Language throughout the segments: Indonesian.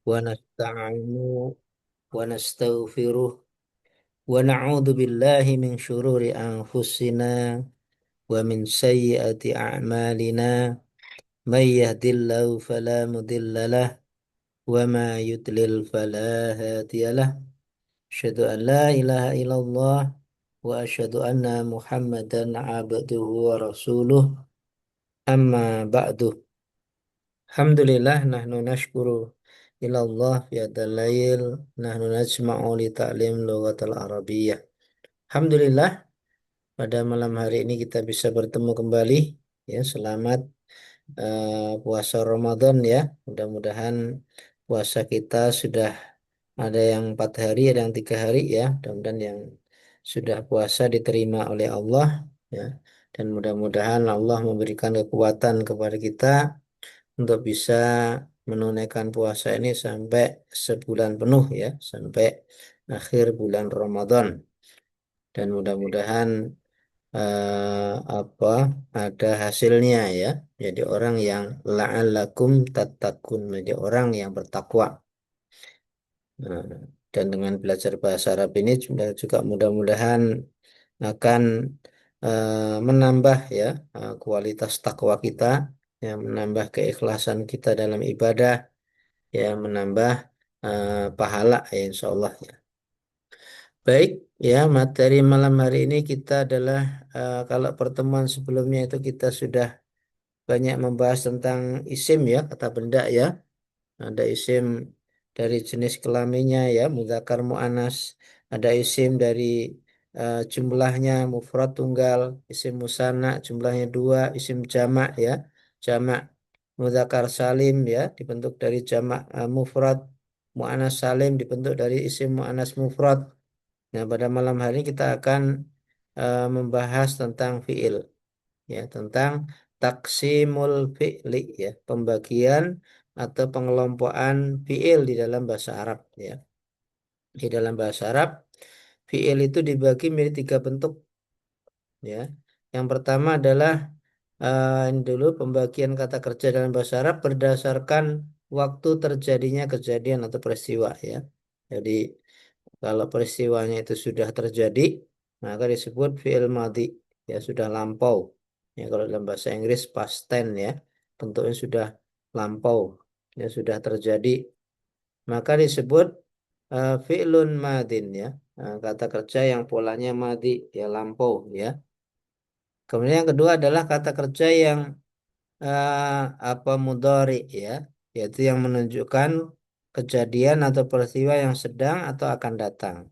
wa nasta'inu wa nastaghfiruh wa na'udzu billahi min syururi anfusina wa min sayyiati a'malina may yahdihillahu fala mudilla lah wa ma yudlil fala hadiyalah asyhadu an la ilaha illallah wa asyhadu anna muhammadan abduhu wa rasuluh amma ba'du. Alhamdulillah nahnu nashkuru ilallah fi hadzal lail nahnu najma'u li ta'lim lughatal arabiyyah. Alhamdulillah pada malam hari ini kita bisa bertemu kembali ya. Selamat puasa Ramadan ya. Mudah-mudahan puasa kita sudah ada yang 4 hari, ada yang 3 hari ya. Mudah-mudahan yang sudah puasa diterima oleh Allah ya. Dan mudah-mudahan Allah memberikan kekuatan kepada kita untuk bisa menunaikan puasa ini sampai sebulan penuh ya, sampai akhir bulan Ramadan. Dan mudah-mudahan apa ada hasilnya ya. Jadi orang yang la'allakum tattaqun, menjadi orang yang bertakwa. Nah, dan dengan belajar bahasa Arab ini juga mudah-mudahan akan menambah ya kualitas takwa kita, ya, menambah keikhlasan kita dalam ibadah, ya, menambah pahala ya insya Allah ya. Baik ya, materi malam hari ini kita adalah kalau pertemuan sebelumnya itu kita sudah banyak membahas tentang isim ya, kata benda ya. Ada isim dari jenis kelaminnya ya, mudzakkar muannas. Ada isim dari jumlahnya mufrad tunggal, isim musanna jumlahnya dua, isim jamak ya. Jamak mudzakkar salim ya, dibentuk dari jamak mufrad. Muannas salim dibentuk dari isim muannas mufrad. Nah, pada malam hari ini kita akan membahas tentang fiil ya, tentang taksimul fi'li ya, pembagian atau pengelompokan fiil di dalam bahasa Arab ya. Di dalam bahasa Arab fiil itu dibagi menjadi 3 bentuk ya. Yang pertama adalah ini dulu pembagian kata kerja dalam bahasa Arab berdasarkan waktu terjadinya kejadian atau peristiwa ya. Jadi kalau peristiwanya itu sudah terjadi, maka disebut fi'il madhi, ya sudah lampau. Ya kalau dalam bahasa Inggris past tense ya, bentuknya sudah lampau, ya sudah terjadi, maka disebut fi'lun madin ya. Nah, kata kerja yang polanya madhi, ya lampau ya. Kemudian yang kedua adalah kata kerja yang apa mudhari ya, yaitu yang menunjukkan kejadian atau peristiwa yang sedang atau akan datang.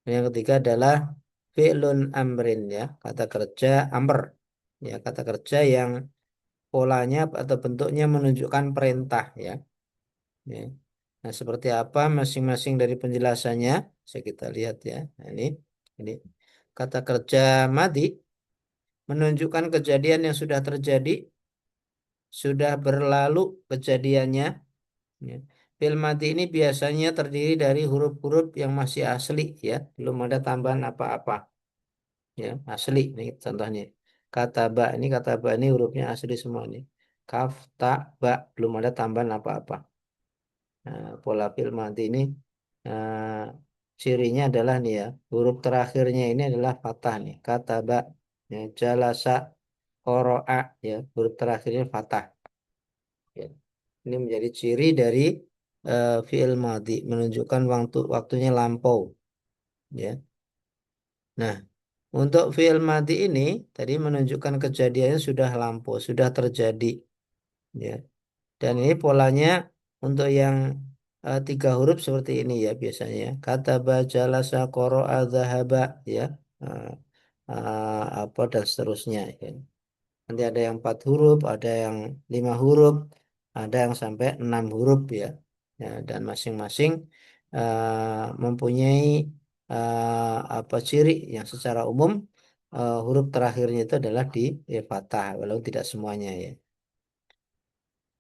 Yang ketiga adalah fi'lun amrin ya, kata kerja amr. Ya, kata kerja yang polanya atau bentuknya menunjukkan perintah ya. Ya. Nah, seperti apa masing-masing dari penjelasannya? Bisa kita lihat ya. Nah, ini kata kerja madi menunjukkan kejadian yang sudah terjadi, sudah berlalu kejadiannya. Ya. Fi'il madi ini biasanya terdiri dari huruf-huruf yang masih asli ya, belum ada tambahan apa-apa. Ya asli nih contohnya kata ba, ini kata ba ini hurufnya asli semua nih, kaf ta ba, belum ada tambahan apa-apa. Nah, pola fil madi ini cirinya adalah nih ya, huruf terakhirnya ini adalah fathah nih, kata ba ya, jalasa qoro'a ya, huruf terakhirnya fathah ya. Ini menjadi ciri dari fiil madi, menunjukkan waktunya lampau ya. Nah, untuk fi'il madi ini tadi menunjukkan kejadiannya sudah lampau, sudah terjadi, ya. Dan ini polanya untuk yang 3 huruf seperti ini ya biasanya. Kata baca lasa qara'a dzahaba ya. Eh, apa dan seterusnya ya. Nanti ada yang 4 huruf, ada yang 5 huruf, ada yang sampai 6 huruf ya. Ya, dan masing-masing mempunyai apa ciri yang secara umum huruf terakhirnya itu adalah di fathah, walaupun tidak semuanya ya.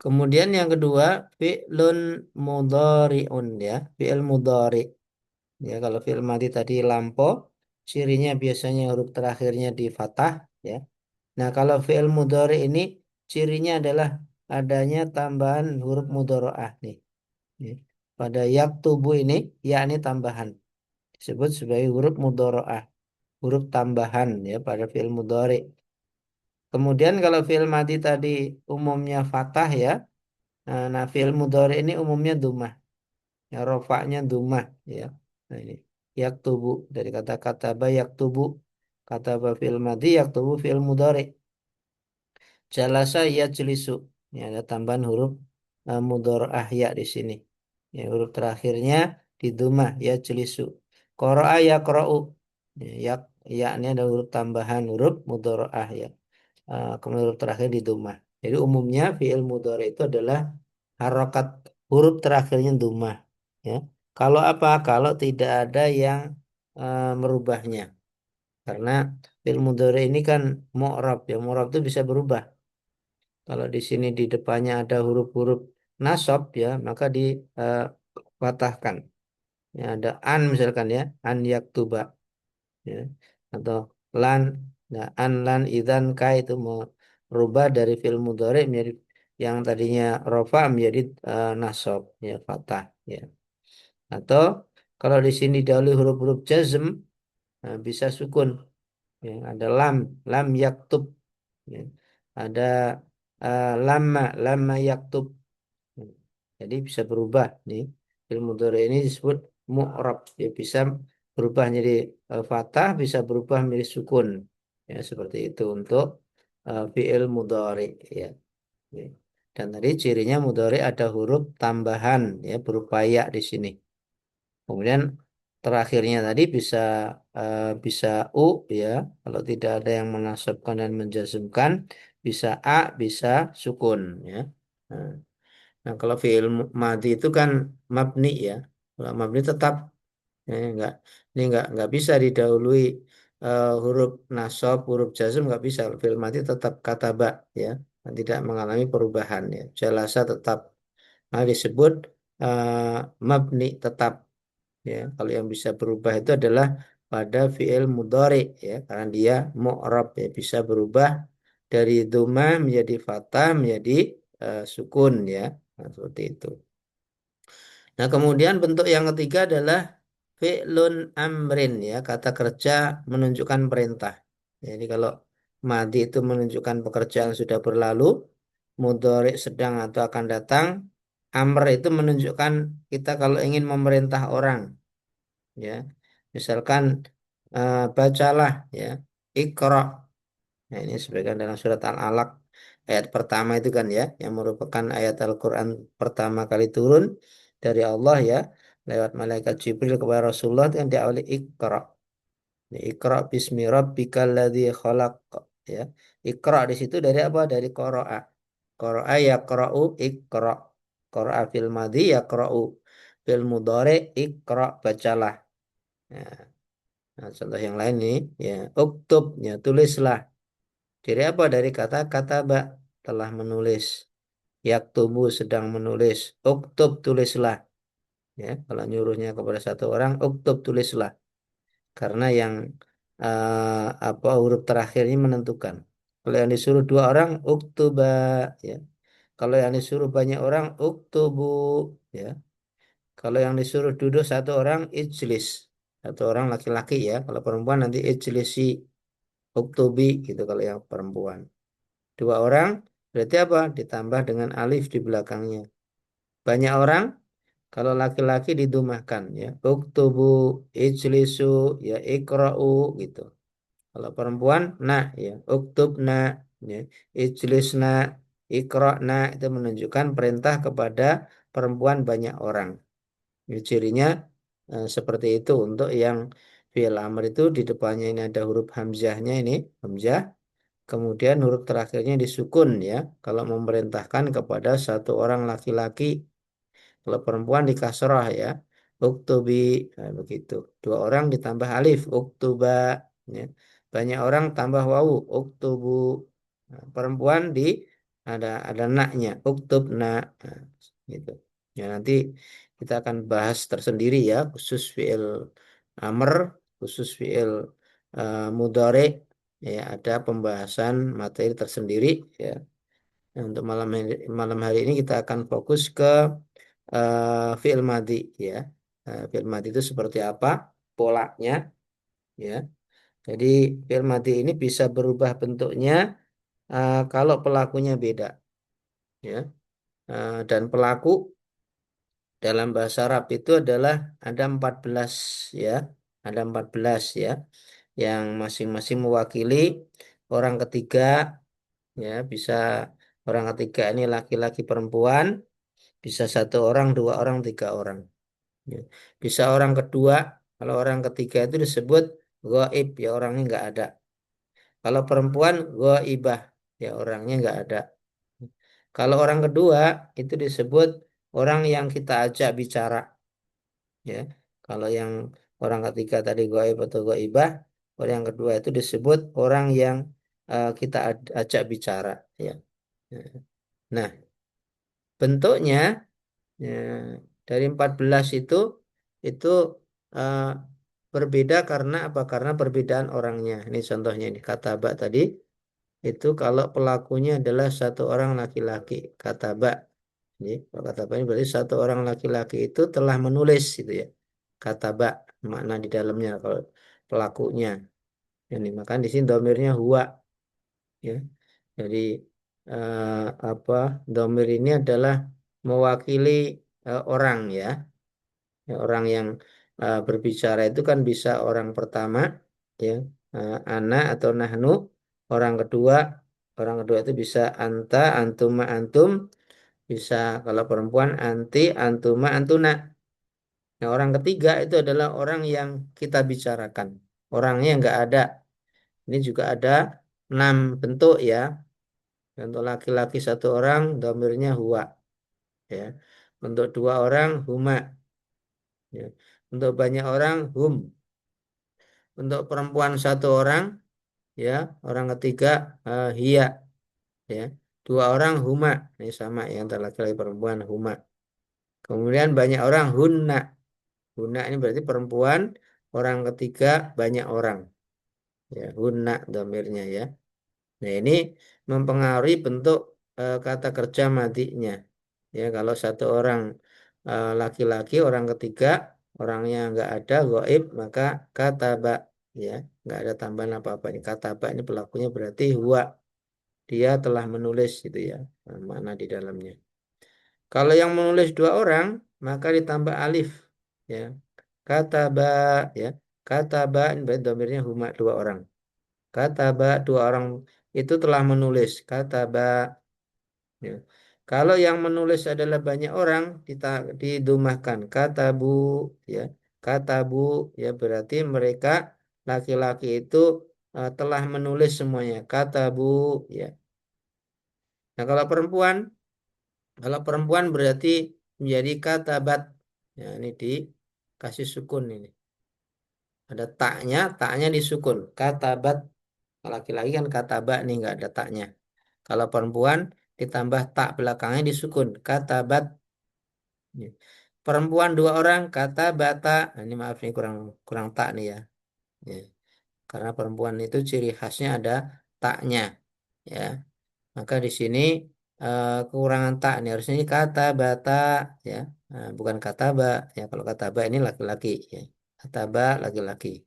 Kemudian yang kedua fi'lun mudhari'un ya, fi'il mudhari. Ya, kalau fi'il madi tadi lampau, cirinya biasanya huruf terakhirnya di fathah ya. Nah, kalau fi'il mudhari ini cirinya adalah adanya tambahan huruf mudhari'ah nih. Ya. pada yaktubu ini, yakni tambahan. Disebut sebagai huruf mudharaah, huruf tambahan ya pada fi'il mudhari. Kemudian kalau fi'il madi tadi umumnya fathah ya. Nah, fi'il mudhari ini umumnya dhammah. Ya, rofaknya dhammah ya. Nah, ini yaktubu dari kata kataba yaktubu. Kataba fi'il madi, yaktubu fi'il mudhari. Jalasa yajlisu. Ini ada tambahan huruf mudharaah ya di sini. Ya, huruf terakhirnya di dhammah yajlisu. Qara'a yaqra'u. Ya, ya ini ada huruf tambahan huruf mudharaah ya. Kemudian huruf terakhir di dhammah. Jadi umumnya fi'il mudhari itu adalah harokat huruf terakhirnya dhammah. Ya. Kalau apa? Kalau tidak ada yang merubahnya. Karena fi'il mudhari ini kan mu'rab ya. Mu'rab itu bisa berubah. Kalau di sini di depannya ada huruf-huruf nasab ya, maka dipatahkan. Ya, ada an misalkan ya, an yaktuba ya. Atau lan, nah an lan idzan ka itu merubah dari fi'il mudhari menjadi yang tadinya rofa menjadi nasab ya fathah ya. Atau kalau di sini dahulu huruf-huruf jazm bisa sukun ya. Ada lam yaktub ya. Ada lama yaktub. Jadi bisa berubah nih. Fi'il mudhari ini disebut mu'rab ya, bisa berubah jadi fathah, bisa berubah menjadi sukun. Ya, seperti itu untuk fi'il mudhari ya. Ya. Dan tadi cirinya mudhari ada huruf tambahan ya berupa ya di sini. Kemudian terakhirnya tadi bisa u ya. Kalau tidak ada yang menasabkan dan menjazmkan, bisa a, bisa sukun ya. Nah, nah, kalau fi'il madi itu kan mabni ya. Kalau mabni tetap ya, ini enggak bisa didahului huruf nasab, huruf jazm enggak bisa. Fi'il madi tetap kataba ya. Dan tidak mengalami perubahan ya. Jalasa tetap. Nah, disebut mabni tetap ya. Kalau yang bisa berubah itu adalah pada fi'il mudhari ya, karena dia mu'rab ya, bisa berubah dari dhamma menjadi fathah menjadi sukun ya. Nah, seperti itu. Nah, kemudian bentuk yang ketiga adalah fi'lun amrin ya, kata kerja menunjukkan perintah. Jadi kalau madi itu menunjukkan pekerjaan sudah berlalu, mudhari sedang atau akan datang, amr itu menunjukkan kita kalau ingin memerintah orang ya. Misalkan bacalah ya, Iqra. Nah, ini sebagian dalam surat Al-Alaq ayat pertama itu kan ya, yang merupakan ayat Al-Quran pertama kali turun dari Allah ya, lewat malaikat Jibril kepada Rasulullah itu kan diawali Iqra. Ini Iqra bismi rabbikal ladzi khalaq ya. Iqra di situ dari apa? Dari qara'a. Qara'a yaqra'u Iqra. Qara'a fil madhi yaqra'u. Fil mudhari Iqra bacalah. Nah, nah, contoh yang lain nih ya, uktub ya tulislah. Jadi apa dari kata kataba telah menulis. Yaktubu sedang menulis. Uktub tulislah. Ya, kalau nyuruhnya kepada satu orang, uktub tulislah. Karena yang apa huruf terakhirnya menentukan. Kalau yang disuruh dua orang, uktuba. Ya. Kalau yang disuruh banyak orang, uktubu. Ya. Kalau yang disuruh duduk satu orang, ijlis. Satu orang laki-laki ya. Kalau perempuan nanti ijlisi, uktubi gitu kalau yang perempuan. Dua orang berarti apa? Ditambah dengan alif di belakangnya. Banyak orang kalau laki-laki didumahkan ya. Uktubu, ijlisu, ya ikra'u gitu. Kalau perempuan nak ya. Uktubna ya. Ijlisna, ikra'na itu menunjukkan perintah kepada perempuan banyak orang. Ini cirinya seperti itu untuk yang fi'il amr itu di depannya ini ada huruf hamzahnya ini, hamzah. Kemudian huruf terakhirnya disukun ya. Kalau memerintahkan kepada satu orang laki-laki, kalau perempuan di kasrah ya. Uktubi, nah, begitu. Dua orang ditambah alif, uktuba. Ya. Banyak orang tambah wawu, uktubu. Nah, perempuan ada naknya, uktubna. Nah, gitu. Ya nanti kita akan bahas tersendiri ya, khusus fiil amr, khusus fiil mudhari. Ya, ada pembahasan materi tersendiri ya. Nah, untuk malam hari ini kita akan fokus ke fi'il madhi ya. Fi'il madhi itu seperti apa polanya ya. Jadi fi'il madhi ini bisa berubah bentuknya kalau pelakunya beda ya. Dan pelaku dalam bahasa Arab itu adalah ada 14 ya. Ada 14 ya yang masing-masing mewakili orang ketiga ya, bisa orang ketiga ini laki-laki perempuan, bisa satu orang, dua orang, tiga orang. Ya. Bisa orang kedua, kalau orang ketiga itu disebut ghaib ya orangnya nggak ada. Kalau perempuan ghaibah ya orangnya nggak ada. Kalau orang kedua itu disebut orang yang kita ajak bicara ya. Kalau yang orang ketiga tadi ghaib atau ghaibah, orang yang kedua itu disebut orang yang kita ajak bicara ya. Nah, bentuknya ya, dari 14 itu eh, berbeda karena apa? Karena perbedaan orangnya. Ini contohnya ini kata ba tadi itu kalau pelakunya adalah satu orang laki-laki kata ba. Ini kalau kata ba ini berarti satu orang laki-laki itu telah menulis itu ya. Kata ba makna di dalamnya kalau pelakunya. Ini maka di sini domirnya huwa ya. Jadi apa? Domir ini adalah mewakili orang ya. Ya, orang yang berbicara itu kan bisa orang pertama ya, ana atau nahnu, orang kedua orang kedua itu bisa anta, antuma, antum, bisa kalau perempuan anti, antuma, antuna. Nah, orang ketiga itu adalah orang yang kita bicarakan. Orangnya nggak ada. Ini juga ada 6 bentuk ya. Untuk laki-laki satu orang, domirnya huwa ya. Untuk dua orang, huma ya. Untuk banyak orang, hum. Untuk perempuan satu orang, ya, orang ketiga hia, ya. Dua orang huma, ini sama ya antara laki-laki perempuan huma. Kemudian banyak orang hunna. Hunna ini berarti perempuan, orang ketiga banyak orang, ya. Hunna domirnya ya. Nah ini mempengaruhi bentuk kata kerja matinya. Ya kalau satu orang laki-laki, orang ketiga orangnya nggak ada goib maka kata ba ya nggak ada tambahan apa-apa ini kata ba ini pelakunya berarti huwa dia telah menulis gitu ya mana di dalamnya. Kalau yang menulis dua orang maka ditambah alif ya kata ba ya kata ba ini berarti domirnya huma dua orang. Kata ba dua orang itu telah menulis kata ba. Ya. Kalau yang menulis adalah banyak orang, didumahkan kata bu, ya kata bu, ya berarti mereka laki-laki itu telah menulis semuanya kata bu, ya. Nah kalau perempuan berarti menjadi kata bat, ya ini dikasih sukun ini. Ada taknya, taknya disukun. Kata bat, laki-laki kan kata ba nih nggak ada taknya. Kalau perempuan ditambah tak belakangnya disukun. Kata bat. Ya. Perempuan dua orang kata bata. Nah, ini maaf nih kurang kurang tak nih ya. Ya. Karena perempuan itu ciri khasnya ada taknya. Ya. Maka di sini kekurangan tak nih harusnya ini kata bata ya. Nah, bukan kata ba. Ya kalau kata ba ini laki-laki ya. Kata ba laki-laki.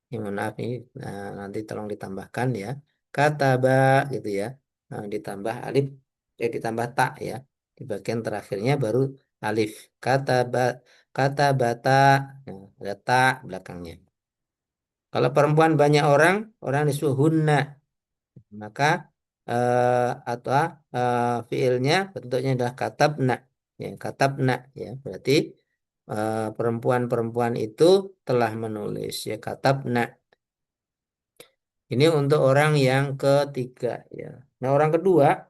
Ini mohon maaf ini nanti tolong ditambahkan ya. Kata ba gitu ya. Nah, ditambah alif ditambah tak ya. Di bagian terakhirnya baru alif. Kata ba kata bata nah, ada tak belakangnya. Kalau perempuan banyak orang, orang disebut hunna. Maka atau fiilnya bentuknya adalah katabna. Ya, katabna ya. Berarti perempuan-perempuan itu telah menulis ya katabna. Ini untuk orang yang ketiga ya. Nah, orang kedua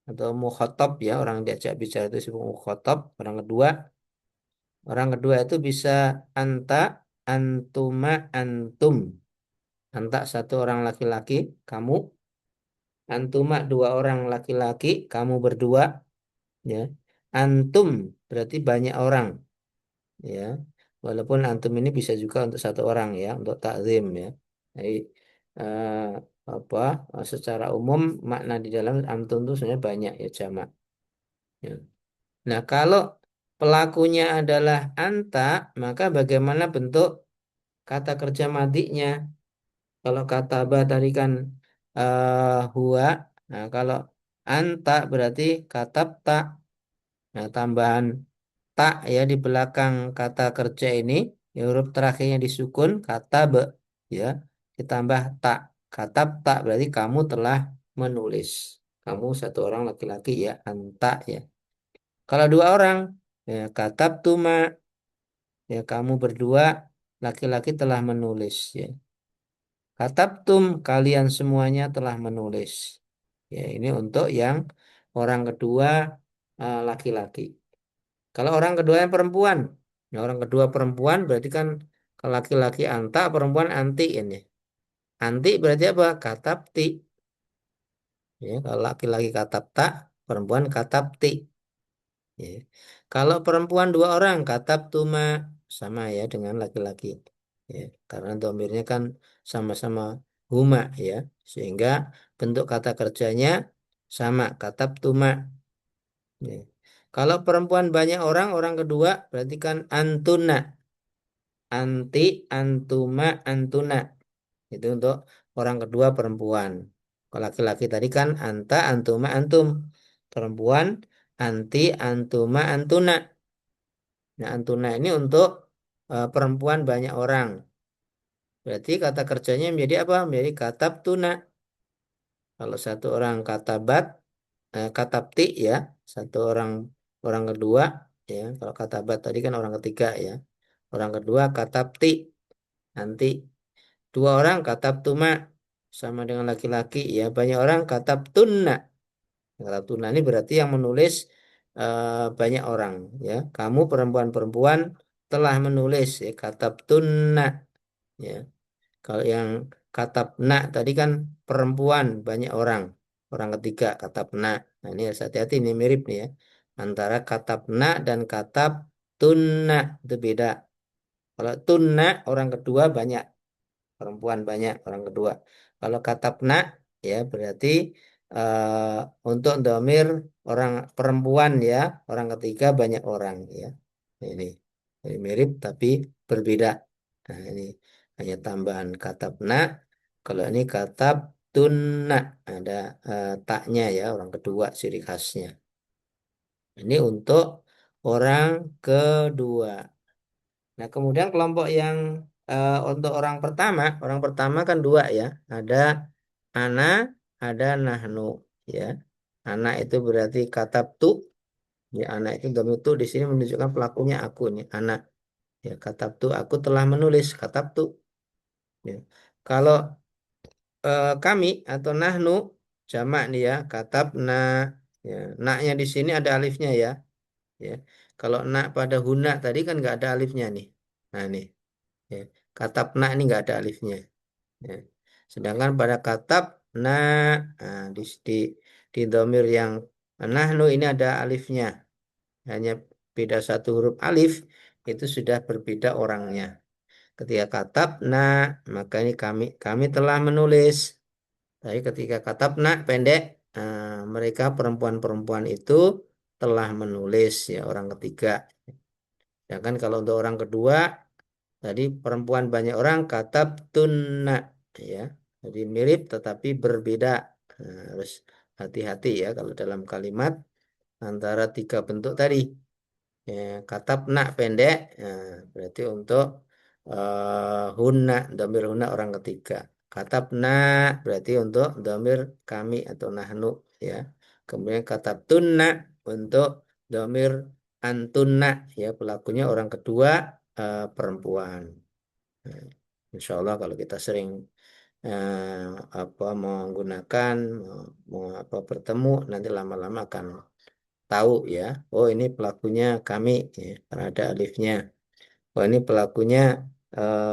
atau mukhatab ya, orang yang diajak bicara itu disebut mukhatab. Orang kedua itu bisa anta, antuma, antum. Anta satu orang laki-laki, kamu. Antuma dua orang laki-laki, kamu berdua ya. Antum berarti banyak orang ya. Walaupun antum ini bisa juga untuk satu orang ya, untuk takzim ya. Jadi eh, apa secara umum makna di dalam antum itu sebenarnya banyak ya jamak. Ya. Nah kalau pelakunya adalah anta, maka bagaimana bentuk kata kerja madinya? Kalau kata ba tadi kan huwa. Nah, kalau anta berarti katabta. Nah, tambahan tak ya di belakang kata kerja ini, ya, huruf terakhirnya disukun, kata be, ya, ditambah tak. Katabta berarti kamu telah menulis. Kamu satu orang laki-laki ya, anta ya. Kalau dua orang, ya, katabtuma, ya, kamu berdua laki-laki telah menulis ya. Katabtum, kalian semuanya telah menulis. Ya, ini untuk yang orang kedua laki-laki. Kalau orang kedua yang perempuan, ya, orang kedua perempuan berarti kan kalau laki-laki anta, perempuan anti ini. Anti berarti apa? Katapti. Ya, kalau laki-laki katapta, perempuan katapti. Ya. Kalau perempuan dua orang kataptuma, sama ya dengan laki-laki. Ya, karena domirnya kan sama-sama huma ya, sehingga bentuk kata kerjanya sama kataptuma. Ya. Kalau perempuan banyak orang, orang kedua berarti kan antuna. Anti, antuma, antuna. Itu untuk orang kedua perempuan. Kalau laki-laki tadi kan anta, antuma, antum. Perempuan anti, antuma, antuna. Nah, antuna ini untuk perempuan banyak orang. Berarti kata kerjanya menjadi apa? Menjadi katab tuna. Kalau satu orang katabat, katabti ya. Satu orang orang kedua ya. Kalau katabat tadi kan orang ketiga ya. Orang kedua katabti. Nanti dua orang katab tuma sama dengan laki-laki ya. Banyak orang katab tunna. Katab tunna ini berarti yang menulis banyak orang ya. Kamu perempuan-perempuan telah menulis ya katab tunna ya. Kalau yang katab na tadi kan perempuan banyak orang. Orang ketiga katab na. Nah, ini harus hati-hati ini mirip nih ya. Antara katab na dan katab tunna itu beda. Kalau tunna orang kedua banyak. Perempuan banyak orang kedua. Kalau katapna ya berarti untuk domir orang perempuan ya orang ketiga banyak orang ya. Ini mirip tapi berbeda. Nah, ini hanya tambahan katapna. Kalau ini katap tunna ada taknya ya orang kedua ciri khasnya. Ini untuk orang kedua. Nah, kemudian kelompok yang untuk orang pertama kan dua ya. Ada ana, ada nahnu ya. Ana itu berarti katab tu, ya anak itu dhamir tu di sini menunjukkan pelakunya aku nih, anak. Ya, katab tu aku telah menulis katab tu. Ya. Kalau kami atau nahnu jamak nih ya, katab na. Ya, naknya di sini ada alifnya ya. Ya. Kalau nak pada huna tadi kan nggak ada alifnya nih. Nah, nih. Ya. Katab na ini nggak ada alifnya. Ya. Sedangkan pada katab na, nah, di domir yang nahnu ini ada alifnya. Hanya beda satu huruf alif, itu sudah berbeda orangnya. Ketika katab na, maka ini kami telah menulis. Tapi ketika katab na pendek, mereka perempuan-perempuan itu telah menulis ya orang ketiga. Sedangkan kalau untuk orang kedua, tadi perempuan banyak orang katab tunna ya. Jadi mirip tetapi berbeda. Nah, harus hati-hati ya kalau dalam kalimat antara tiga bentuk tadi. Ya, katab nak pendek, nah, berarti untuk hunna, domir hunna orang ketiga. Katab na berarti untuk domir kami atau nahnu ya. Kemudian katab tunna untuk domir antunna ya pelakunya orang kedua perempuan. Nah, insya Allah kalau kita sering eh, apa menggunakan apa bertemu nanti lama-lama akan tahu ya. Oh ini pelakunya kami ya, karena ada alifnya. Oh ini pelakunya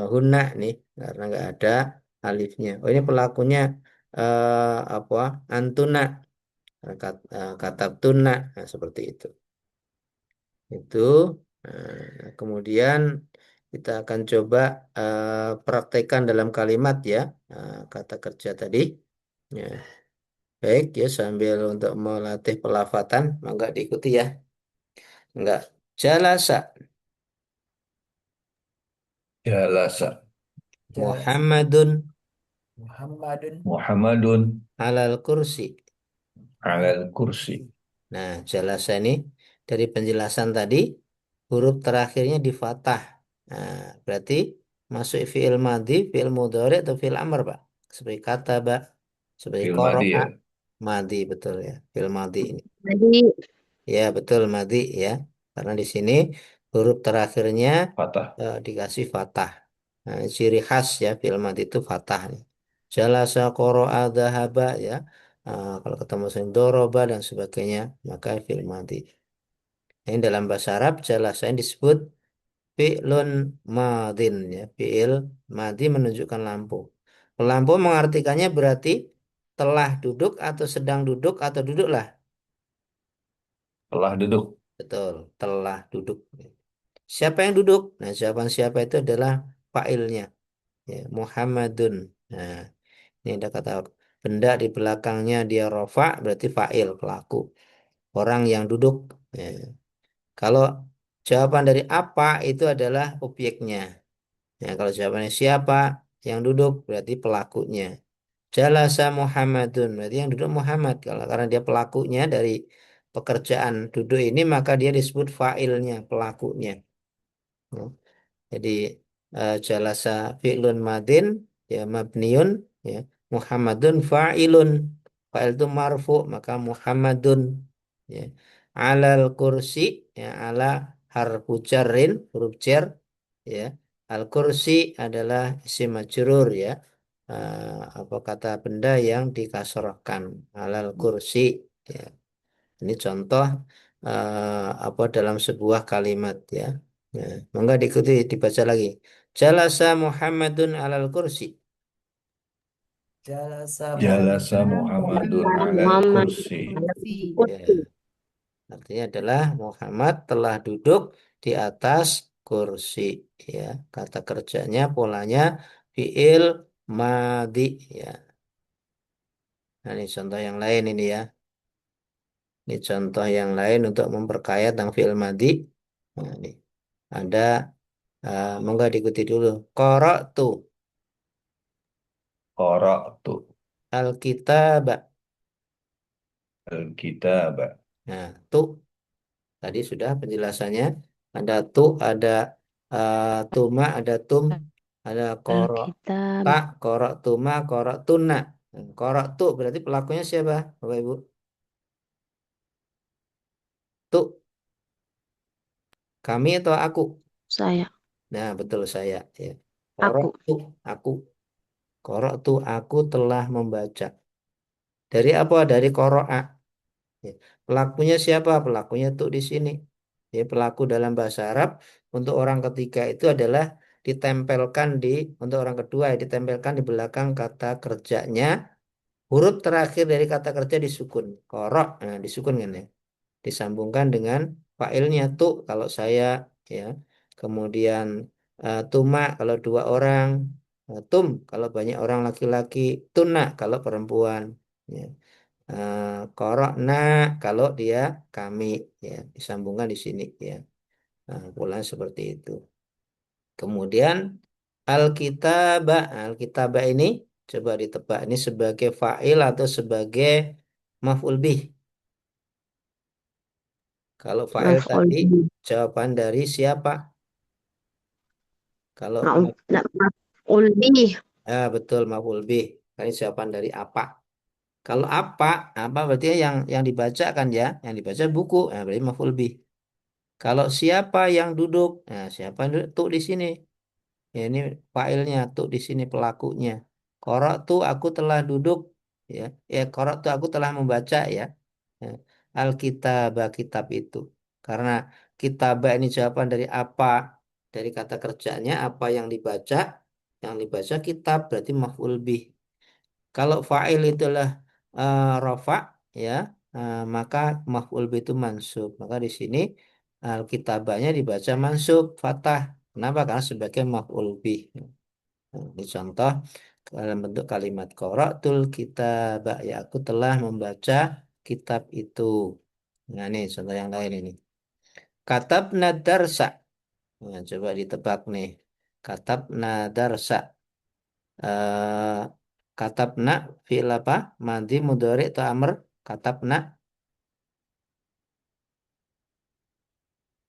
hunna nih karena nggak ada alifnya. Oh ini pelakunya apa antuna karena katab tunna. Nah, seperti itu. Itu. Kemudian kita akan coba praktekkan dalam kalimat ya kata kerja tadi. Ya. Baik ya sambil untuk melatih pelafatan, maka diikuti ya. Enggak. Jalasa Jalasa. Jalas. Muhammadun Muhammadun Muhammadun alal kursi. alal kursi. Nah, jalasa ini dari penjelasan tadi huruf terakhirnya di fathah. Nah, berarti masuk fi'il madhi, fi'il mudhari atau fi'il amr, Pak. Seperti kata, Pak. Seperti Fil madi qara'a. ya. Madhi, betul ya. Fi'il madhi ini. Jadi Ya, betul madhi ya. Karena di sini huruf terakhirnya Fatah. dikasih fathah. Nah, ciri khas ya fi'il madhi itu fathah. Jalasa qara'a dhahaba ya. Kalau ketemu dengan doroba dan sebagainya, maka fi'il madhi. Ini dalam bahasa Arab jalasa ini disebut fi'lun madin ya. Fi'il madhi menunjukkan lampu. Lampu mengartikannya berarti telah duduk atau sedang duduk atau duduklah. Telah duduk. Betul, telah duduk. Siapa yang duduk? Nah, jawaban siapa itu adalah fa'ilnya. Ya, Muhammadun. Nah, ini ada kata benda di belakangnya dia rofa berarti fa'il pelaku. Orang yang duduk. Ya. Kalau jawaban dari apa itu adalah objeknya. Ya, kalau jawabannya siapa yang duduk berarti pelakunya. Jalasa Muhammadun berarti yang duduk Muhammad. Kalau karena dia pelakunya dari pekerjaan duduk ini maka dia disebut fa'ilnya, pelakunya. Ya. Jadi jalasa fi'lun madin ya mabniun ya Muhammadun fa'ilun. Fa'il itu marfu maka Muhammadun ya. Alal kursi ya ala harfu jarrin huruf jar ya. Al kursi adalah isim majrur ya. Apa kata benda yang dikasrohkan alal kursi ya. Ini contoh apa dalam sebuah kalimat ya. Ya, monggo diikuti dibaca lagi. Jalasa Muhammadun alal kursi. jalasa Jalasa Muhammadun Muhammadun alal alal Muhammad kursi. kursi. Ya, artinya adalah Muhammad telah duduk di atas kursi. Ya, kata kerjanya polanya fiil madi. Ya, nah, ini contoh yang lain ini ya. Ini contoh yang lain untuk memperkaya tentang fiil madi. Nah, ini ada monggo diikuti dulu. Qara'tu Qara'tu al-kitab. al-kitab. Nah, tu tadi sudah penjelasannya. Ada tu, ada tuma, ada tum, ada koro Alkitab. tak, koro tuma, koro tuna. Koro tu berarti pelakunya siapa, Bapak Ibu? Tu, kami atau aku? Saya. Nah, betul saya. Ya. Koro Aku. tu, aku. Koro tu, aku telah membaca. Dari apa? Dari koroa. Ya. Pelakunya siapa? Pelakunya tuh di sini. Ya, pelaku dalam bahasa Arab untuk orang ketiga itu adalah ditempelkan di untuk orang kedua ya, ditempelkan di belakang kata kerjanya huruf terakhir dari kata kerja disukun. Korok, nah disukun kan ya. Disambungkan dengan failnya tuh kalau saya ya. Kemudian tuma kalau dua orang, kalau banyak orang laki-laki, tuna kalau perempuan. Ya. Korokna kalau dia kami ya disambungkan di sini ya. Nah, pola seperti itu. Kemudian alkitabah ini coba ditebak ini sebagai fa'il atau sebagai maf'ul bih. Kalau fa'il Maf'ul tadi bih. jawaban dari siapa? Kalau Maf'ul bih. betul maf'ul bih. Ini jawaban dari apa? Kalau apa berarti yang dibaca kan ya, yang dibaca buku, nah, berarti maf'ul bih. Kalau siapa yang duduk, nah siapa yang duduk tuh di sini. Ya, ini failnya tuh di sini pelakunya. Korok tuh aku telah duduk, ya, korok tuh aku telah membaca ya. Ya. Alkitabah kitab itu. Karena kitabah ini jawaban dari apa? Dari kata kerjanya apa yang dibaca kitab berarti maf'ul bih. Kalau fa'il itulah rofa ya, maka maf'ul bih itu mansub. Maka di sini kitabahnya dibaca mansub fathah. Kenapa? Karena sebagai maf'ul bih. Nah, ini contoh dalam bentuk kalimat qara'tul kitab. Ya, aku telah membaca kitab itu. Nah, ini contoh yang lain ini. Katabna darsa. Nah, coba ditebak nih. Katabna darsa. Eh, katabna fi'il apa? Madi, mudhari atau amr? Katabna.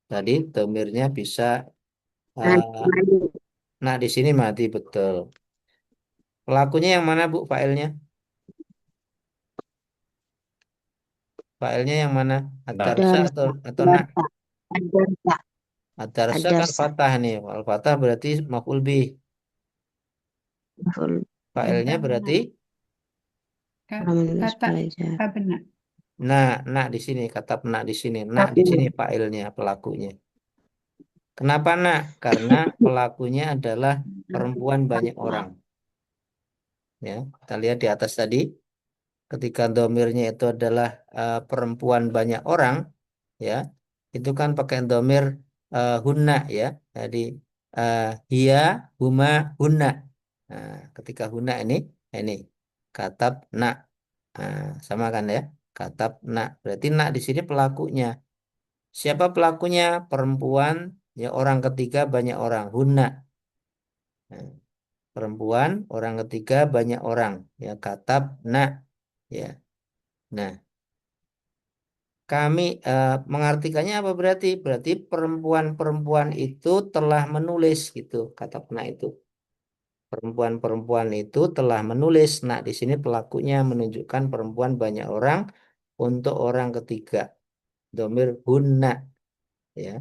Tadi domirnya bisa Madi, eh, madi. nah di sini madi betul. Pelakunya yang mana Bu? Failnya? Failnya yang mana? Nah, Ad-darsa Darsa, atau nak? darsa, adarsa, Ad-darsa kan adarsa. fatah nih. Al fatah berarti maf'ul bih. Maf'ul Failnya berarti Ka- orang menulis Kata pelajar. abna. nak di sini kata nak di sini. Nak di sini Tapi failnya pelakunya. Kenapa nak? Karena pelakunya adalah perempuan banyak orang. Ya, kita lihat di atas tadi, ketika domirnya itu adalah perempuan banyak orang, ya, itu kan pakai domir hunna, ya. Jadi uh, hia, huma, hunna. Nah, ketika hunna ini katab nak. Nah, sama kan ya? Katab nak. Berarti nak di sini pelakunya. Siapa pelakunya? Perempuan, ya orang ketiga banyak orang. Hunna. Nah, perempuan, orang ketiga banyak orang. Ya katab nak. Ya. Nah, kami mengartikannya apa berarti? Berarti perempuan-perempuan itu telah menulis gitu, kata pena itu. Perempuan-perempuan itu telah menulis. Nah, di sini pelakunya menunjukkan perempuan banyak orang untuk orang ketiga. Domir hunna, ya.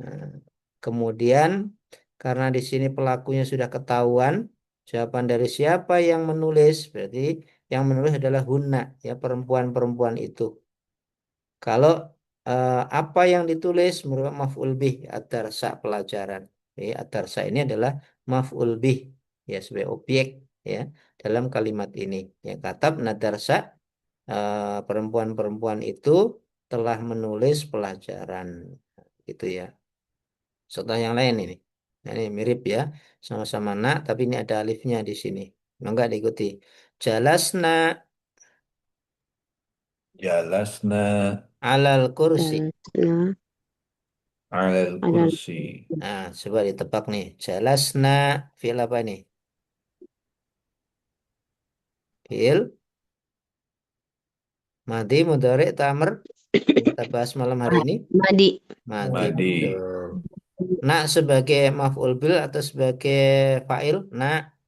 Nah, kemudian karena di sini pelakunya sudah ketahuan, jawaban dari siapa yang menulis? Berarti yang menulis adalah hunna, ya perempuan-perempuan itu. Kalau apa yang ditulis merupakan maf'ul bih ad-darsa pelajaran. Ya, ad-darsa ini adalah maf'ul bih ya sebagai objek ya dalam kalimat ini. Ya katab nadarsa perempuan-perempuan itu telah menulis pelajaran gitu ya. Contoh yang lain ini. Nah, ini mirip ya, sama-sama nak tapi ini ada alifnya di sini. Enggak diikuti. Jalasna jalasna alal kursi. darasna alal adalah kursi. Nah, coba ditebak nih. Jalasna fi'il apa nih? Fi'il madi, mudhari, tamr yang kita bahas malam hari ini. madi. Madi Madi. betul. Nak sebagai maf'ul bil atau sebagai fa'il? Nak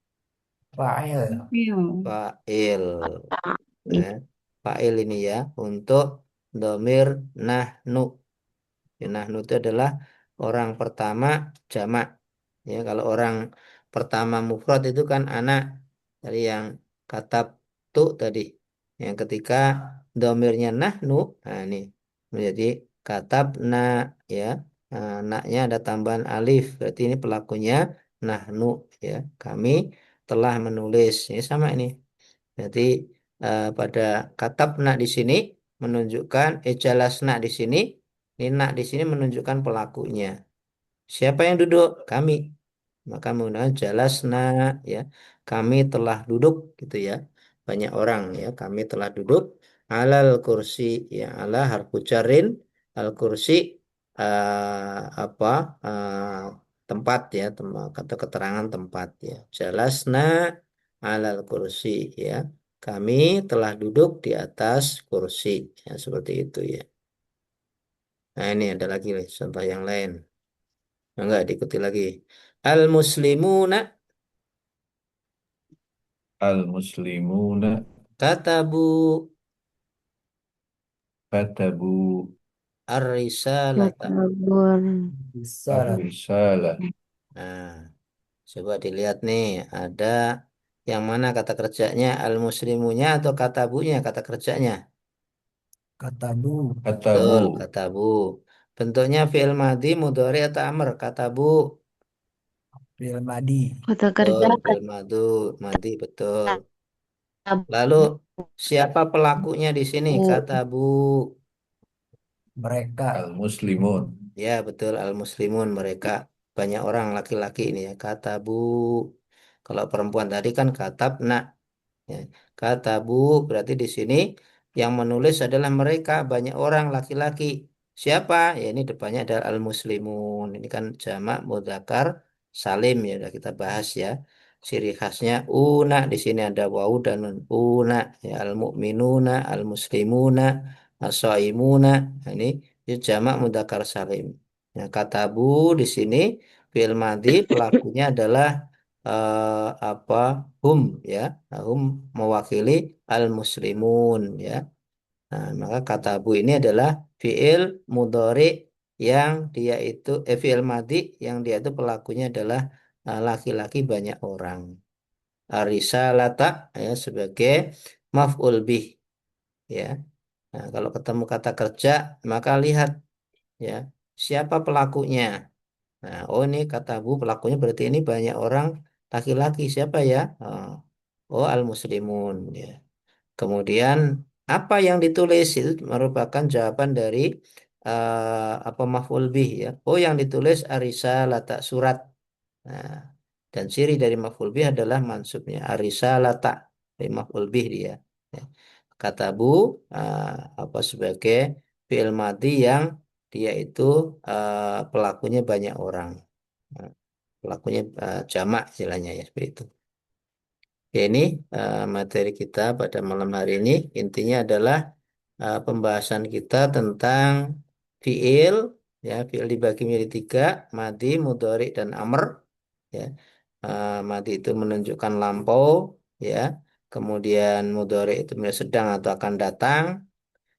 Fa'il. Fil. fa'il. Ya. Fa'il ini ya untuk domir nahnu. Ya, nahnu itu adalah orang pertama jamak. Ya, kalau orang pertama mufrad itu kan anak dari yang katab tu tadi. Yang ketika domirnya nahnu, nah ini menjadi katab na ya. Nah, naknya ada tambahan alif, berarti ini pelakunya nahnu ya. Kami telah menulis. Ini sama ini. Jadi pada katab nak di sini menunjukkan jelas nak di sini, ini nak di sini menunjukkan pelakunya. Siapa yang duduk? Kami. Maka menggunakan jalasna ya. Kami telah duduk gitu ya. Banyak orang ya. Kami telah duduk alal kursi ya. Ala harfu jarin al kursi apa tempat ya. Kata keterangan tempat ya. Jalasna alal kursi ya. Kami telah duduk di atas kursi ya. Seperti itu ya. Nah ini ada lagi nih, contoh yang lain. Enggak diikuti lagi. Al muslimuna Al muslimuna katabu katabu ar-risalata. Katabur. Bisa lah. ar-risalah. Nah, coba dilihat nih, ada yang mana kata kerjanya al muslimunya atau katabunya kata kerjanya? Katabu. Katabu Betul, katabu. Bentuknya fi'il madhi, mudhari atau amr? Katabu. Fi'il madi. Kata kerja Betul, fi'il madhi, betul. Lalu siapa pelakunya di sini? katabu. Katabu. Mereka. al muslimun. Ya, betul al-muslimun mereka banyak orang laki-laki ini ya. Kata bu. Kalau perempuan tadi kan katab nak. Ya. Kata bu berarti di sini yang menulis adalah mereka banyak orang laki-laki. Siapa? Ya ini depannya adalah al-muslimun. Ini kan jamak mudzakkar salim ya udah kita bahas ya. Ciri khasnya una di sini ada wawu dan nun. Una ya al-mu'minuna, al-muslimuna, as-shaimuna. Nah, ini jamak mudzakkar salim. Nah, katabu di sini fi'il madhi pelakunya adalah apa? Hum ya. Nah, hum mewakili al-muslimun ya. Nah, maka kata bu ini adalah fiil mudhari yang dia itu fiil madhi yang dia itu pelakunya adalah laki-laki banyak orang. Arisalata ya sebagai maf'ul bih ya. Nah, kalau ketemu kata kerja maka lihat ya siapa pelakunya. Nah, oh ini kata bu pelakunya berarti ini banyak orang laki-laki siapa ya? Oh al-muslimun ya. Kemudian apa yang ditulis itu merupakan jawaban dari apa maf'ul bih ya. Oh yang ditulis arisa lata surat. Nah, dan ciri dari maf'ul bih adalah mansubnya arisa lata dari maf'ul bih dia. Ya. Kata bu eh, apa sebagai fi'il madhi yang dia itu pelakunya banyak orang. Nah, pelakunya jamak istilahnya ya seperti itu. Ya, ini materi kita pada malam hari ini intinya adalah pembahasan kita tentang fiil ya fiil dibagi menjadi tiga madi, mudhari dan amr ya. Madi itu menunjukkan lampau ya, kemudian mudhari itu menunjukkan sedang atau akan datang,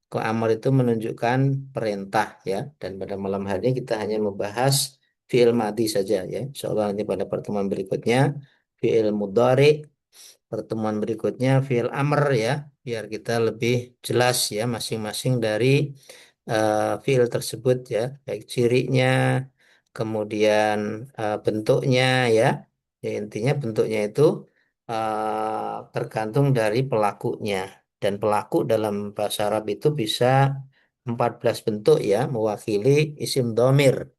ke amr itu menunjukkan perintah ya. Dan pada malam hari ini kita hanya membahas fiil madi saja ya. Insya Allah nanti pada pertemuan berikutnya fiil mudhari, pertemuan berikutnya fiil amr ya, biar kita lebih jelas ya masing-masing dari fiil tersebut ya, baik cirinya, kemudian bentuknya ya. Ya intinya bentuknya itu tergantung dari pelakunya. Dan pelaku dalam bahasa Arab itu bisa 14 bentuk ya, mewakili isim domir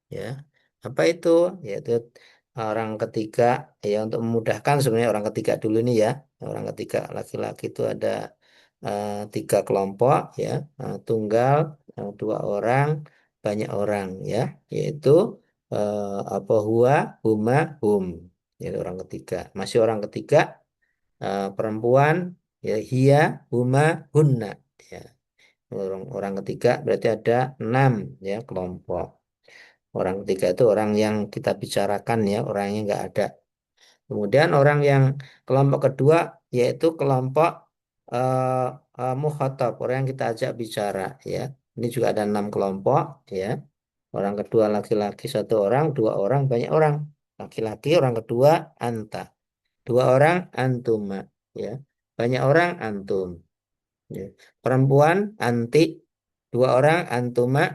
ya. Apa itu? Yaitu orang ketiga ya untuk memudahkan sebenarnya orang ketiga dulu ini ya. Orang ketiga laki-laki itu ada tiga kelompok ya. Tunggal, dua orang, banyak orang ya. Yaitu apa huwa, huma, hum. Yaitu orang ketiga. Masih orang ketiga perempuan ya hia, huma, hunna ya. Orang ketiga berarti ada enam ya kelompok. Orang ketiga itu orang yang kita bicarakan ya, orangnya nggak ada. Kemudian orang yang kelompok kedua yaitu kelompok eh mukhatab, orang yang kita ajak bicara ya. Ini juga ada enam kelompok ya. Orang kedua laki-laki satu orang, dua orang, banyak orang. Laki-laki orang kedua anta, dua orang antuma ya. Banyak orang antum ya. Perempuan anti, dua orang antuma,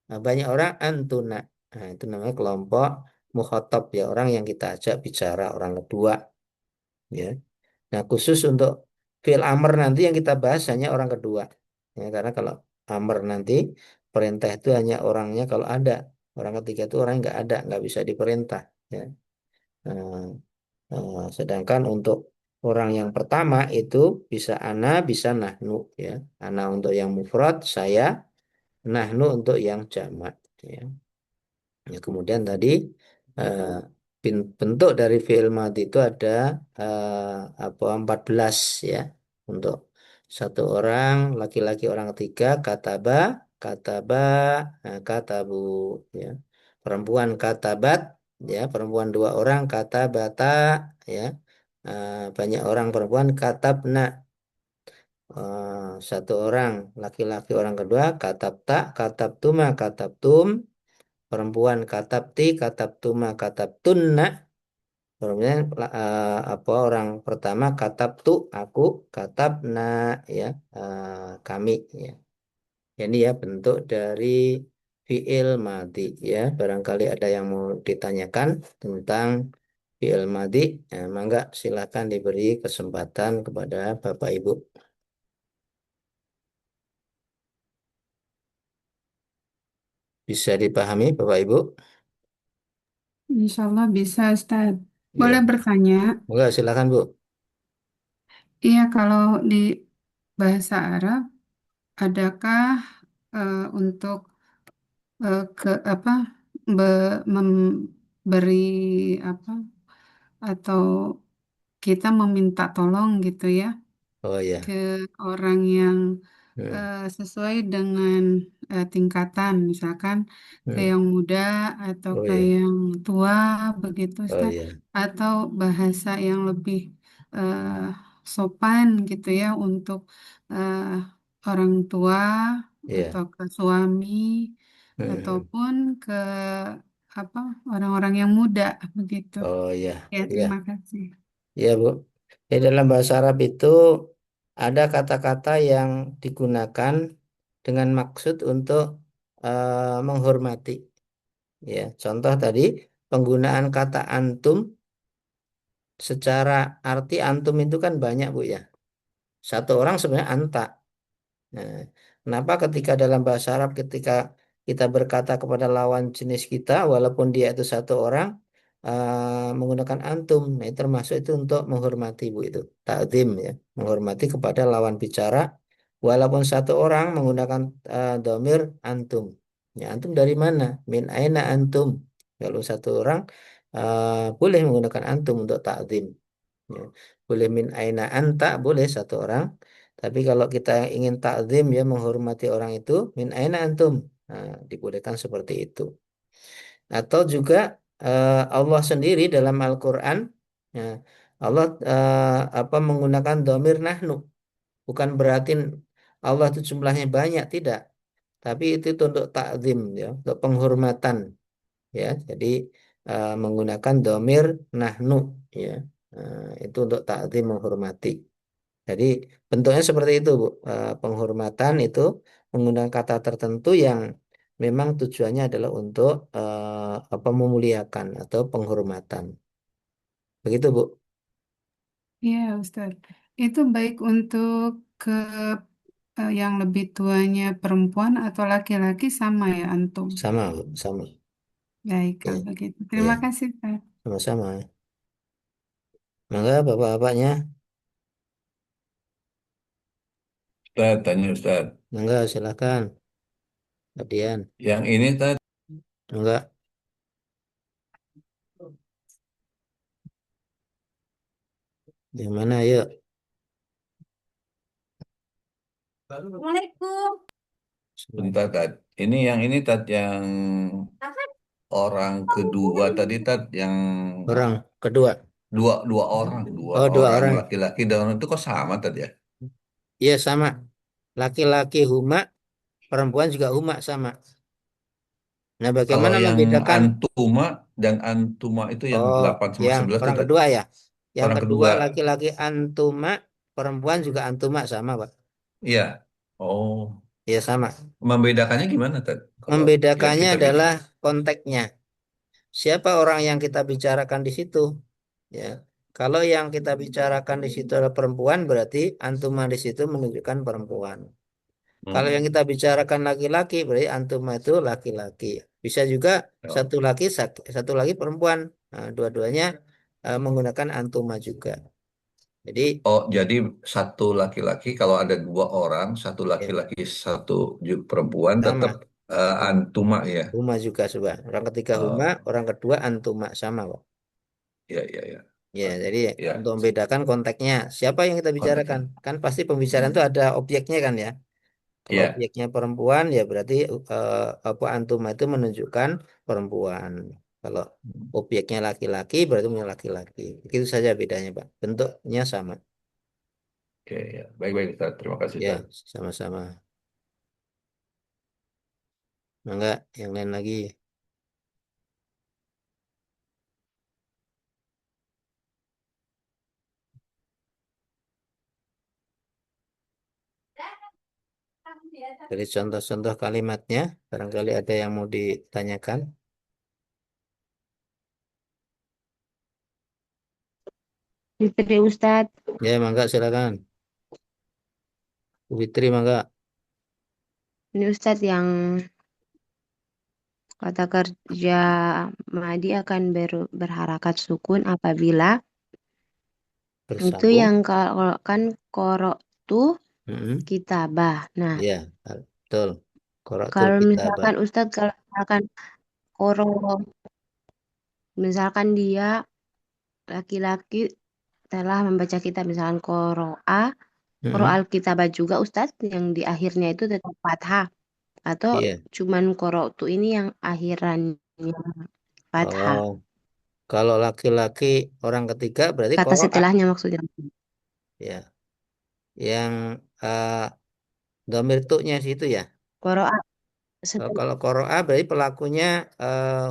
nah, banyak orang antuna. Nah, itu namanya kelompok mukhatab ya, orang yang kita ajak bicara, orang kedua ya. Nah, khusus untuk fi'il amr nanti yang kita bahas hanya orang kedua. Ya, karena kalau amr nanti perintah itu hanya orangnya kalau ada. Orang ketiga itu orang yang nggak ada, nggak bisa diperintah ya. Nah, sedangkan untuk orang yang pertama itu bisa ana, bisa nahnu ya. Ana untuk yang mufrad, saya, nahnu untuk yang jamak ya. Ya, kemudian tadi eh, bentuk dari fi'il madhi itu ada apa 14 ya. Untuk satu orang laki-laki orang ketiga kataba, kataba, katabu ya. Perempuan katabat ya, perempuan dua orang katabata ya. Banyak orang perempuan katabna. Satu orang laki-laki orang kedua katabta, katabtuma, katabtum, perempuan katabti, katabtuma, katabtunna. Perempuan apa orang pertama katabtu aku, katabna ya kami ya. Ini ya bentuk dari fiil madhi ya. Barangkali ada yang mau ditanyakan tentang fiil madhi, mangga silakan diberi kesempatan kepada Bapak Ibu. Bisa dipahami Bapak Ibu? Insya Allah bisa, Ustaz. Ya, Boleh bertanya? mangga silakan Bu. Iya, kalau di bahasa Arab, adakah untuk ke apa memberi apa atau kita meminta tolong gitu ya Oh ke ya. orang yang Hmm. sesuai dengan tingkatan, misalkan ke Hmm. yang muda atau Oh ke ya. yang tua begitu, Oh Ustaz, ya. atau bahasa yang lebih eh, sopan gitu ya untuk eh, orang tua Iya. atau ke suami Hmm. ataupun ke apa orang-orang yang muda begitu. Oh ya. Ya, terima Ya. kasih. Ya, Bu. Di dalam bahasa Arab itu ada kata-kata yang digunakan dengan maksud untuk menghormati. Ya, contoh tadi penggunaan kata antum secara arti antum itu kan banyak, Bu ya. Satu orang sebenarnya anta. Nah, kenapa ketika dalam bahasa Arab ketika kita berkata kepada lawan jenis kita, walaupun dia itu satu orang, menggunakan antum, nah itu termasuk itu untuk menghormati Bu itu, takdim ya, menghormati kepada lawan bicara, walaupun satu orang menggunakan domir antum. Ya, antum dari mana? Min aina antum? Kalau satu orang boleh menggunakan antum untuk takdim. Ya. Boleh min aina anta, boleh satu orang. Tapi kalau kita ingin takzim ya menghormati orang itu min aina antum. Nah, dibolehkan seperti itu. Atau juga Allah sendiri dalam Al-Qur'an ya, Allah apa menggunakan domir nahnu. Bukan berarti Allah itu jumlahnya banyak, tidak. Tapi itu untuk takzim ya, untuk penghormatan ya. Jadi menggunakan domir nahnu ya. Itu untuk takzim menghormati. Jadi bentuknya seperti itu, Bu. Penghormatan itu menggunakan kata tertentu yang memang tujuannya adalah untuk apa memuliakan atau penghormatan. Begitu, Bu. Iya, Ustaz. Itu baik untuk ke yang lebih tuanya perempuan atau laki-laki sama ya, antum. Sama, Bu. Sama. Baik, kalau Ya, begitu. Terima ya, kasih, Ustaz. sama-sama. Maka bapak-bapaknya, Ustaz, tanya Ustaz. mangga silakan. Adian, Yang ini tadi enggak. Yang mana, yuk? Assalamualaikum. bentar Tad. Ini yang ini Tad yang orang kedua tadi Tad yang Orang kedua. dua dua Oh, dua orang orang. laki-laki dan itu kok sama Tad ya? Iya, sama. Laki-laki huma, perempuan juga huma sama. Nah, Kalau bagaimana yang membedakan? antuma dan antuma itu yang Oh, 8 sama yang 11 itu orang Tad. kedua ya. Yang Orang kedua kedua. laki-laki antuma, perempuan juga antuma sama, Pak. Iya. Oh, Iya sama. membedakannya gimana Tad? Kalau yang Membedakannya kita bikin. adalah konteksnya. Siapa orang yang kita bicarakan di situ? Ya. Kalau yang kita bicarakan di situ adalah perempuan, berarti antuma di situ menunjukkan perempuan. Kalau yang Hmm. kita bicarakan laki-laki, berarti antuma itu laki-laki. Bisa juga Oh, satu laki, satu lagi perempuan. Nah, dua-duanya menggunakan antuma juga. Jadi oh, jadi satu laki-laki kalau ada dua orang, satu ya, laki-laki, satu perempuan tetap sama. antuma ya. Huma juga coba. Orang ketiga huma, Oh, orang kedua antuma sama, Pak. ya, ya, ya. Ya, jadi untuk Ya, membedakan konteksnya, siapa yang kita bicarakan? konteksnya. Kan pasti pembicaraan itu ada objeknya kan ya. Kalau Ya. objeknya perempuan, ya berarti apa antuma itu menunjukkan perempuan. Kalau objeknya laki-laki, berarti punya laki-laki. Begitu saja bedanya, Pak. Bentuknya sama. Oke, ya. Baik-baik, Ustaz. Terima kasih, Ya, Ustaz. sama-sama. Enggak, yang lain lagi. Dari contoh-contoh kalimatnya, barangkali ada yang mau ditanyakan. Fitri Ustadz, Ya, mangga silakan. Bu Fitri, mangga. ini Ustadz yang kata kerja madi akan berharakat sukun apabila itu Bersambung. yang kalau kan korok tuh Mm-mm. kitabah. Nah, Ya, betul. Qiraatul kalau kitabah. misalkan Ustadz kalau misalkan koro, misalkan dia laki-laki telah membaca kitab, misalkan koro Mm-mm. Alkitabah juga Ustadz, yang di akhirnya itu tetap fathah, atau Iya. cuman koro tuh ini yang akhirannya fathah. Oh, kalau laki-laki orang ketiga berarti Kata qoro'a setelahnya maksudnya. ya. Yang domir tu'nya situ ya. Koro Kalau qoro'a berarti pelakunya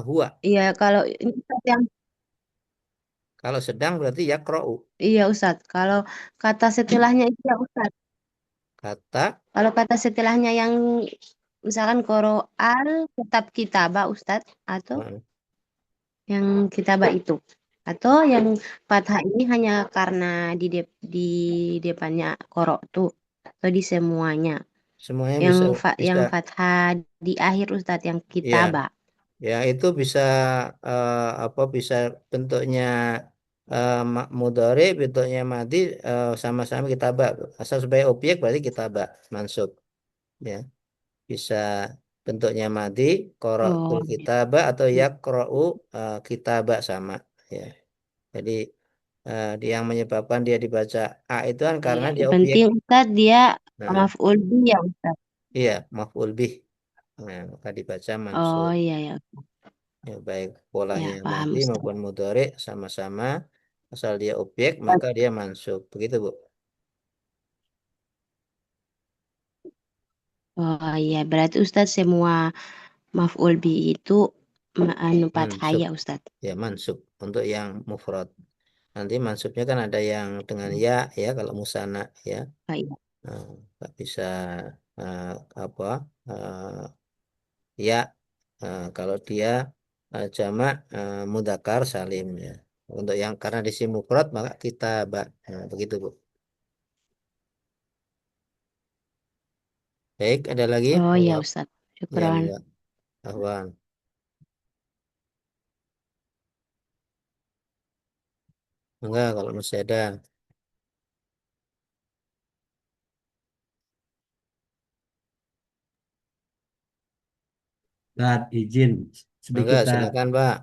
huwa. iya kalau ini Ustadz yang Kalau sedang berarti yaqra'u. iya Ustadz. Kalau kata setelahnya itu ya Ustadz. Kata Kalau kata setelahnya yang misalkan Qur'an kitab kitabah Ustadz atau eh, yang kitabah itu atau yang fathah ini hanya karena di depannya Qoro tuh atau di semuanya semuanya yang bisa yang bisa fathah di akhir Ustadz yang ya. kitabah. Ya, itu bisa apa bisa bentuknya mudhari, bentuknya madi sama-sama kitabah. Asal sebagai objek berarti kitabah mansub. Ya, bisa bentuknya madi, qara'tul Oh, kitabah atau yaqra'u kitabah sama. Ya, jadi yang menyebabkan dia dibaca A itu kan iya. karena dia Yang objek. penting Ustadz dia Nah, maf'ul bih ya Ustadz. iya maf'ul bih. Nah, maka dibaca Oh mansub. iya ya. Ya, baik polanya Ya paham madi Ustadz. maupun mudhari sama-sama asal dia objek maka dia mansub. Begitu, Bu. Oh iya berarti Ustadz semua maf'ul bih itu anu fathah Mansub. ya Ustadz. Ya, mansub untuk yang mufrad. Nanti mansubnya kan ada yang dengan ya ya kalau musanna ya. Oh, iya. Nah, nggak bisa eh, apa ya kalau dia jamak mudzakkar salim ya. Untuk yang karena di sini mufrad maka kita begitu, Bu. Baik, ada lagi? Oh iya Jawab. Ustadz. Ya, Syukron. Mbak Ahwan. Enggak, kalau masih ada. Saat izin sedikit Enggak, tak silakan, Pak.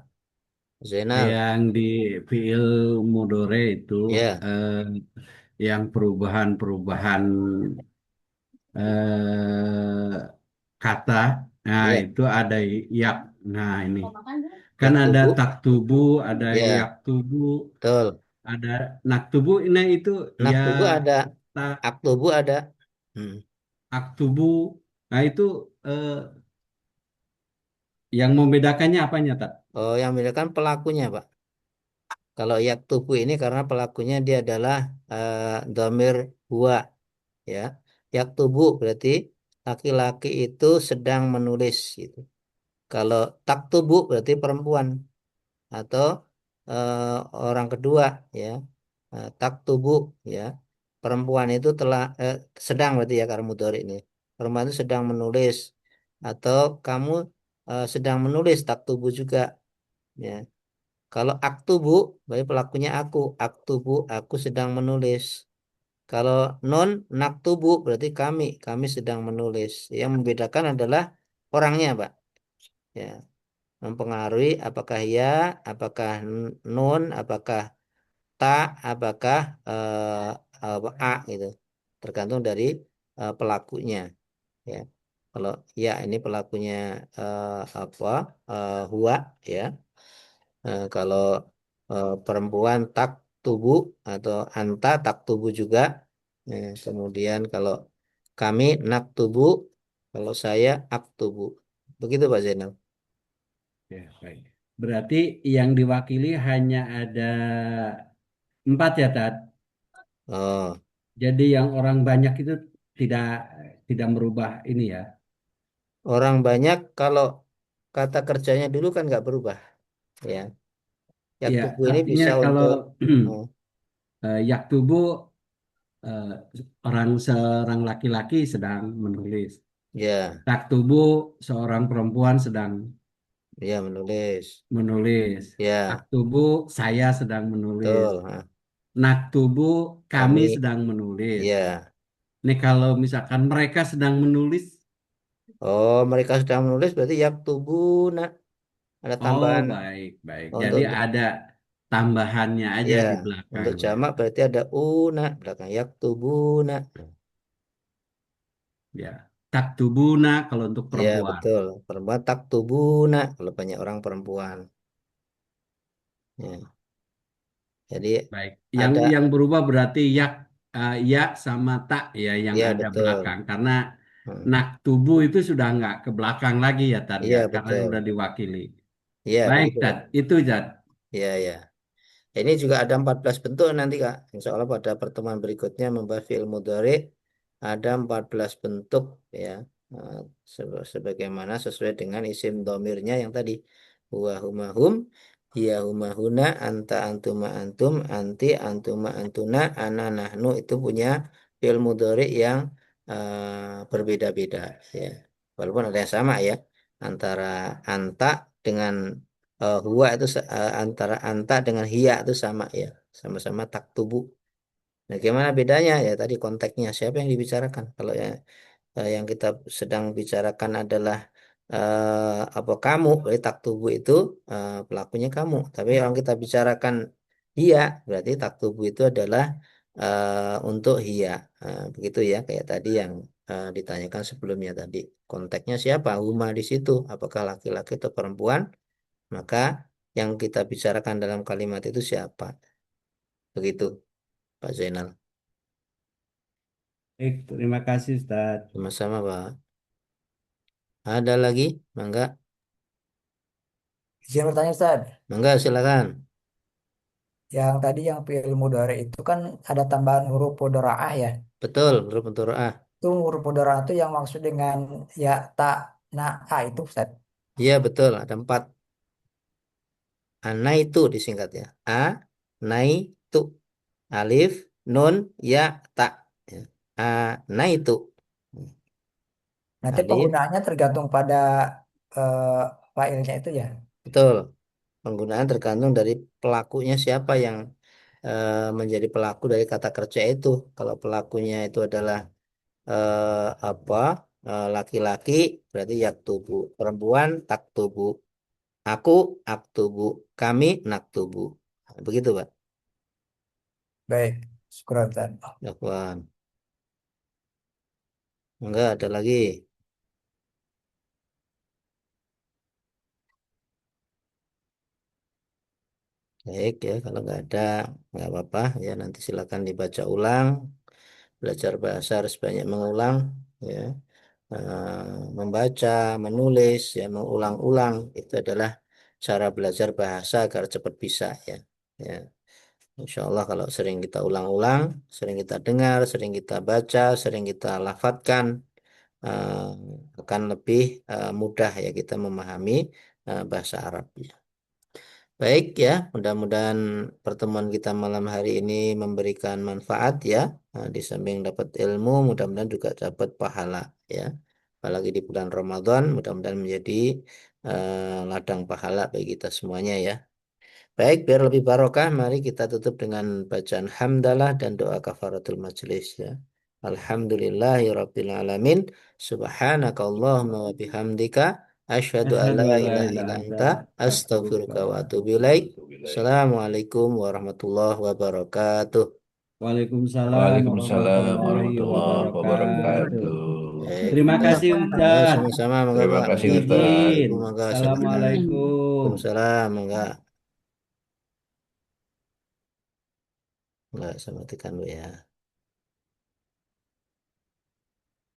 Zainal. yang di fiil mudore itu Ya, yang perubahan-perubahan kata, nah ya. itu ada yak. Nah ini kan Yak ada tubuh. tak tubuh, ada yak Ya, tubuh, betul. ada nak tubuh. Nah itu Nak ya tubuh ada, tak ak tubuh ada. Hmm. ak tubuh. Nah itu eh, yang membedakannya apanya tak? Oh, yang membedakan pelakunya, Pak. Kalau yak tubuh ini karena pelakunya dia adalah domir huwa, ya. Yak tubuh berarti laki-laki itu sedang menulis, gitu. Kalau tak tubuh berarti perempuan atau eh, orang kedua, ya. Tak tubuh, ya. Perempuan itu sedang berarti ya karena mudhari ini. Perempuan itu sedang menulis atau kamu sedang menulis tak tubuh juga, ya. Kalau aktubu berarti pelakunya aktubu aku sedang menulis. Kalau non naktubu berarti kami sedang menulis. Yang membedakan adalah orangnya, Pak. Ya, mempengaruhi apakah ya, apakah nun, apakah ta, apakah a gitu. Tergantung dari pelakunya, ya. Kalau ya ini pelakunya apa? Huwa, ya. Kalau perempuan tak tubuh atau anta tak tubuh juga. Kemudian kalau kami nak tubuh, kalau saya ak tubuh. Begitu Pak Zainal. Ya, baik. Berarti yang diwakili hanya ada 4 ya, Tat. Oh, Jadi yang orang banyak itu tidak tidak merubah ini ya. orang banyak kalau kata kerjanya dulu kan nggak berubah, ya. Yak Ya, tubuh ini artinya bisa kalau untuk oh, yak tubuh eh, orang seorang laki-laki sedang menulis. ya, Tak tubuh seorang perempuan sedang ya menulis, menulis. Tak ya tubuh saya sedang menulis. betul. Nak tubuh kami Kami, sedang menulis. ya Nih kalau misalkan mereka sedang menulis, Oh, mereka sedang menulis berarti yaktubuna. Ada Oh, tambahan baik, baik. untuk Jadi ada tambahannya aja ya, di untuk belakangnya. jamak berarti ada una belakang yaktubuna. Ya. Taktubuna kalau untuk Ya, perempuan. betul. Perempuan taktubuna kalau banyak orang perempuan. Ya. Jadi Baik. Yang ada yang berubah berarti ya sama tak ya yang ya ada belakang. betul. Karena Hmm. naktubu itu sudah nggak ke belakang lagi ya Tad ya, Iya, karena betul. sudah diwakili. Iya, Baik begitu, Tad, Pak. itu Tad. Iya, iya. Ini juga ada 14 bentuk nanti, Kak. Insya Allah pada pertemuan berikutnya membahas fi'il mudhari ada 14 bentuk ya. Eh, sebagaimana sesuai dengan isim domirnya yang tadi. Huwa huma hum, hiya huma huna, anta antuma antum, anti antuma antuna, ana nahnu itu punya fi'il mudhari yang berbeda-beda ya. Walaupun ada yang sama ya. Antara anta dengan huwa itu antara anta dengan hiya itu sama ya, sama-sama taktubu. Nah, gimana bedanya ya tadi konteksnya siapa yang dibicarakan? Kalau yang kita sedang bicarakan adalah apa kamu, berarti taktubu itu pelakunya kamu. Tapi yang kita bicarakan hiya, berarti taktubu itu adalah untuk hiya. Begitu ya, kayak tadi yang ditanyakan sebelumnya tadi. Konteksnya siapa? Huma di situ. Apakah laki-laki atau perempuan? Maka yang kita bicarakan dalam kalimat itu siapa? Begitu, Pak Zainal. Baik, terima kasih Ustaz. Sama-sama, Pak. Ada lagi? Mangga, Izin bertanya Ustaz, mangga silakan. yang tadi yang fi'il mudhari itu kan ada tambahan huruf mudharaah ya. Betul, huruf mudharaah. Itu huruf mudharaah itu yang maksud dengan ya, ta, na, a itu Ustaz. Iya, betul. Ada 4. Ana itu disingkatnya. A, nai, tu. Alif, nun, ya, ta. Ya. A, nai, tu. Nanti Alif, penggunaannya tergantung pada eh, failnya itu ya. betul. Penggunaan tergantung dari pelakunya siapa yang menjadi pelaku dari kata kerja itu. Kalau pelakunya itu adalah apa laki-laki berarti yaktubu, perempuan taktubu, aku aktubu, kami naktubu. Nah, begitu, Pak. Baik, syukur Ustaz. Dakwaan. Enggak ada lagi. Baik ya, kalau nggak ada nggak apa-apa ya, nanti silakan dibaca ulang. Belajar bahasa harus banyak mengulang ya. Membaca, menulis ya, mengulang-ulang itu adalah cara belajar bahasa agar cepat bisa ya. Ya. Insya Allah kalau sering kita ulang-ulang, sering kita dengar, sering kita baca, sering kita lafadzkan, akan lebih mudah ya kita memahami bahasa Arab ya. Baik ya, mudah-mudahan pertemuan kita malam hari ini memberikan manfaat ya. Di samping dapat ilmu, mudah-mudahan juga dapat pahala ya. Apalagi di bulan Ramadan, mudah-mudahan menjadi ladang pahala bagi kita semuanya ya. Baik, biar lebih barokah, mari kita tutup dengan bacaan hamdalah dan doa kafaratul majelis ya. Alhamdulillahirabbil alamin. Subhanakallahumma wa bihamdika asyhadu an Asyhadu la an la ilaha ilaha illa illa anta anta astaghfiruka astaghfiruka wa wa atubu atubu ilaik. ilaik. Assalamualaikum warahmatullahi wabarakatuh. Waalaikumsalam Waalaikumsalam warahmatullahi warahmatullahi wabarakatuh. Baik, Terima monggo. kasih Ya, Ustaz. sama-sama, monggo Terima Pak. kasih Ya, Ustaz. Izin. Ibu monggo silakan. Assalamualaikum. Waalaikumsalam, monggo. Enggak sama tekan Bu ya.